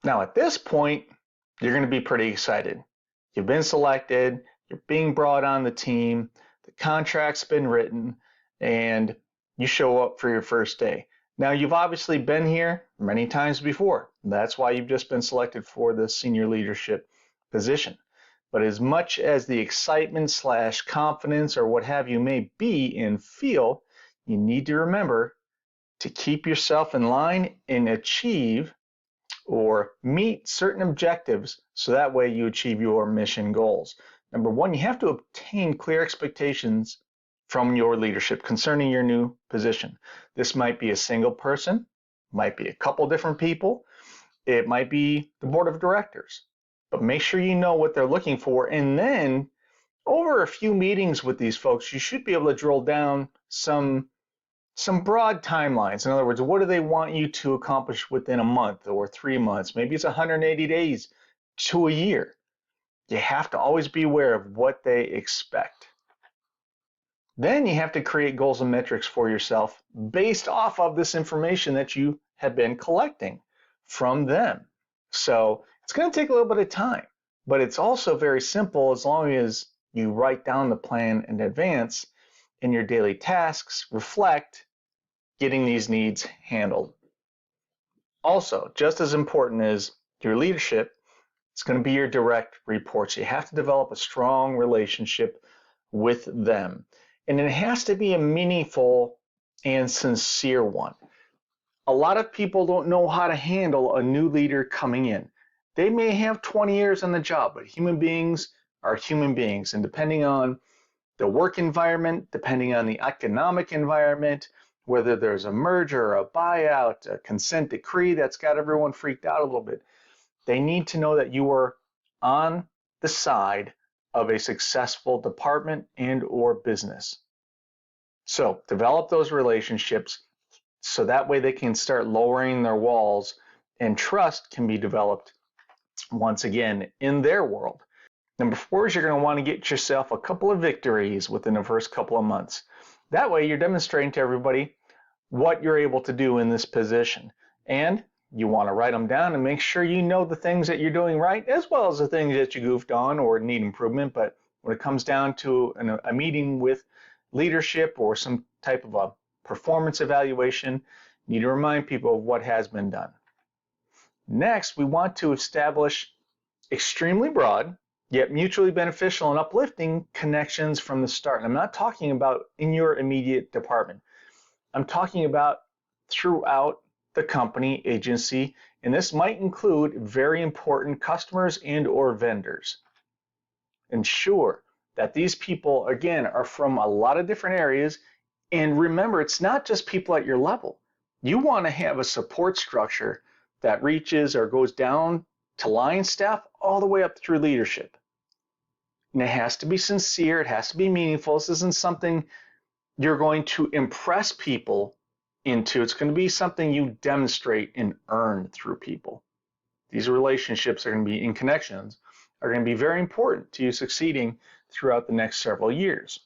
Now, at this point, you're going to be pretty excited. You've been selected, you're being brought on the team, the contract's been written, and you show up for your first day. Now, you've obviously been here many times before. That's why you've just been selected for the senior leadership position. But as much as the excitement slash confidence or what have you may be and feel, you need to remember to keep yourself in line and achieve or meet certain objectives so that way you achieve your mission goals. Number one, you have to obtain clear expectations from your leadership concerning your new position. This might be a single person, might be a couple different people, it might be the board of directors, but make sure you know what they're looking for. And then over a few meetings with these folks, you should be able to drill down some broad timelines. In other words, what do they want you to accomplish within a month or 3 months? Maybe it's 180 days to a year. You have to always be aware of what they expect. Then you have to create goals and metrics for yourself based off of this information that you have been collecting from them. So it's going to take a little bit of time, but it's also very simple as long as you write down the plan in advance and your daily tasks reflect getting these needs handled. Also, just as important as your leadership, it's going to be your direct reports. You have to develop a strong relationship with them. And it has to be a meaningful and sincere one. A lot of people don't know how to handle a new leader coming in. They may have 20 years on the job, but human beings are human beings. And depending on the work environment, depending on the economic environment, whether there's a merger, a buyout, a consent decree that's got everyone freaked out a little bit, they need to know that you are on the side of a successful department and or business. So develop those relationships so that way they can start lowering their walls and trust can be developed once again in their world. Number 4 is you're going to want to get yourself a couple of victories within the first couple of months. That way you're demonstrating to everybody what you're able to do in this position. And you want to write them down and make sure you know the things that you're doing right as well as the things that you goofed on or need improvement. But when it comes down to a meeting with leadership or some type of a performance evaluation, you need to remind people of what has been done. Next, we want to establish extremely broad yet mutually beneficial and uplifting connections from the start. And I'm not talking about in your immediate department. I'm talking about throughout the company, agency, and this might include very important customers and or vendors. Ensure that these people, again, are from a lot of different areas. And remember, it's not just people at your level. You want to have a support structure that reaches or goes down to line staff all the way up through leadership. And it has to be sincere, it has to be meaningful. This isn't something you're going to impress people into. It's going to be something you demonstrate and earn through people. These relationships are going to be in connections, are going to be very important to you succeeding throughout the next several years.